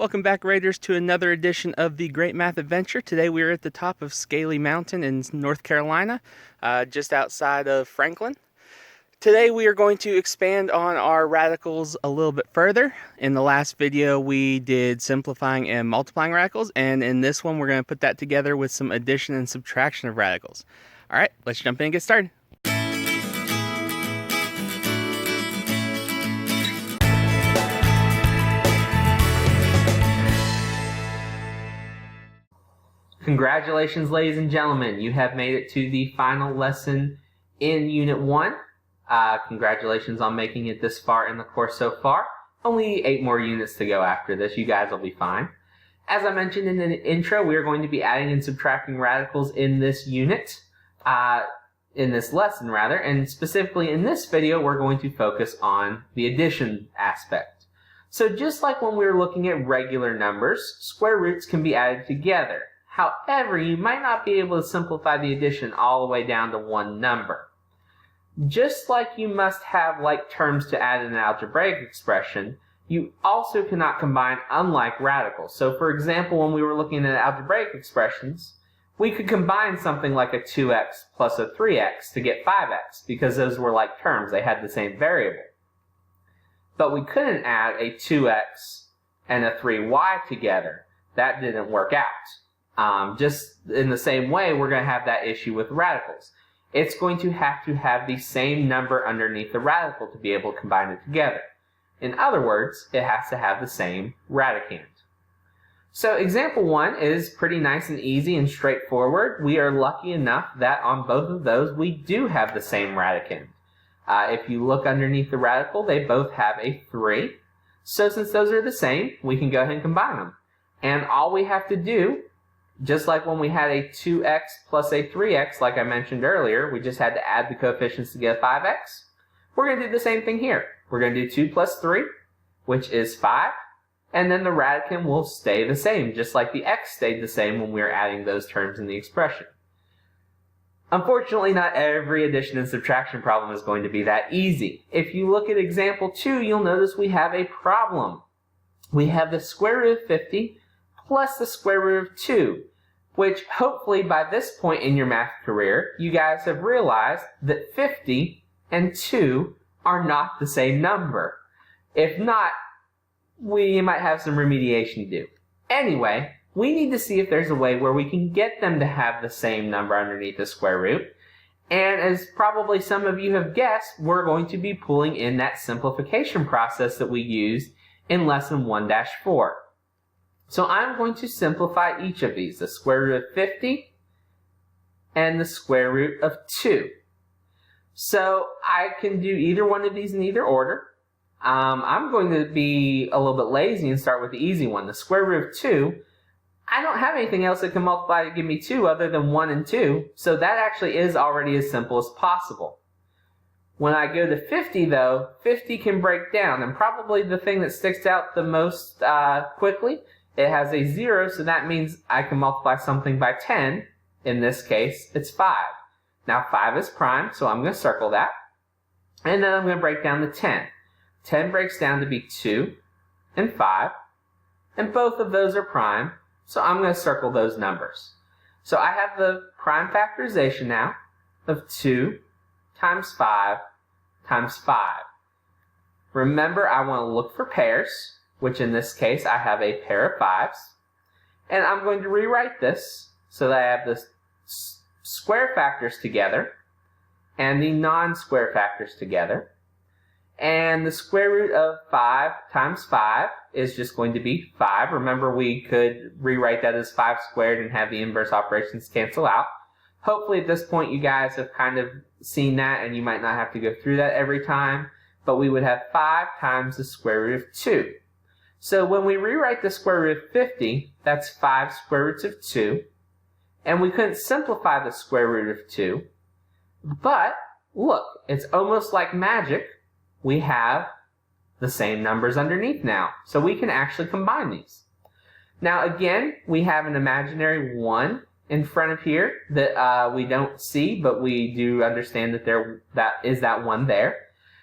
Welcome back, Raiders, to another edition of the Great Math Adventure. Today we are at the top of Scaly Mountain in North Carolina, just outside of Franklin. Today we are going to expand on our radicals a little bit further. In the last video we did simplifying and multiplying radicals, and in this one we're going to put that together with some addition and subtraction of radicals. Alright, let's jump in and get started. Congratulations, ladies and gentlemen. You have made it to the final lesson in Unit 1. Congratulations on making it this far in the course so far. Only 8 more units to go after this. You guys will be fine. As I mentioned in the intro, we are going to be adding and subtracting radicals in this unit, in this lesson rather, and specifically in this video, we're going to focus on the addition aspect. So just like when we were looking at regular numbers, square roots can be added together. However, you might not be able to simplify the addition all the way down to one number. Just like you must have like terms to add in an algebraic expression, you also cannot combine unlike radicals. So for example, when we were looking at algebraic expressions, we could combine something like a 2x plus a 3x to get 5x because those were like terms, they had the same variable. But we couldn't add a 2x and a 3y together. That didn't work out. Just in the same way, we're going to have that issue with radicals. It's going to have the same number underneath the radical to be able to combine it together. In other words, it has to have the same radicand. So example 1 is pretty nice and easy and straightforward. We are lucky enough that on both of those we do have the same radicand. If you look underneath the radical, they both have a 3. So since those are the same, we can go ahead and combine them. And all we have to do, just like when we had a 2x plus a 3x, like I mentioned earlier, we just had to add the coefficients to get 5x. We're going to do the same thing here. We're going to do 2 plus 3, which is 5, and then the radicand will stay the same, just like the x stayed the same when we were adding those terms in the expression. Unfortunately, not every addition and subtraction problem is going to be that easy. If you look at example 2, you'll notice we have a problem. We have the square root of 50 plus the square root of 2, which hopefully by this point in your math career, you guys have realized that 50 and 2 are not the same number. If not, we might have some remediation to do. Anyway, we need to see if there's a way where we can get them to have the same number underneath the square root. And as probably some of you have guessed, we're going to be pulling in that simplification process that we used in lesson 1-4. So I'm going to simplify each of these, the square root of 50 and the square root of 2. So I can do either one of these in either order. I'm going to be a little bit lazy and start with the easy one, the square root of 2. I don't have anything else that can multiply to give me 2 other than 1 and 2, so that actually is already as simple as possible. When I go to 50 though, 50 can break down, and probably the thing that sticks out the most quickly, it has a 0, so that means I can multiply something by 10. In this case, it's 5. Now 5 is prime, so I'm going to circle that. And then I'm going to break down the 10. 10 breaks down to be 2 and 5. And both of those are prime, so I'm going to circle those numbers. So I have the prime factorization now of 2 times 5 times 5. Remember, I want to look for pairs, which in this case I have a pair of 5s. And I'm going to rewrite this so that I have the square factors together and the non-square factors together. And the square root of 5 times 5 is just going to be 5. Remember, we could rewrite that as 5 squared and have the inverse operations cancel out. Hopefully at this point you guys have kind of seen that and you might not have to go through that every time. But we would have 5 times the square root of 2. So when we rewrite the square root of 50, that's 5 square roots of 2. And we couldn't simplify the square root of 2. But look, it's almost like magic. We have the same numbers underneath now. So we can actually combine these. Now again, we have an imaginary 1 in front of here that we don't see, but we do understand that that is that 1 there.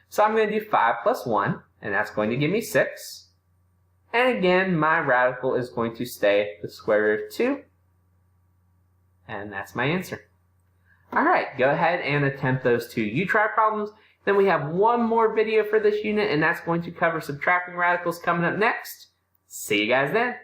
So I'm going to do 5 plus 1, and that's going to give me 6. And again, my radical is going to stay the square root of 2. And that's my answer. Alright, go ahead and attempt those 2 U-try problems. Then we have one more video for this unit, and that's going to cover subtracting radicals coming up next. See you guys then.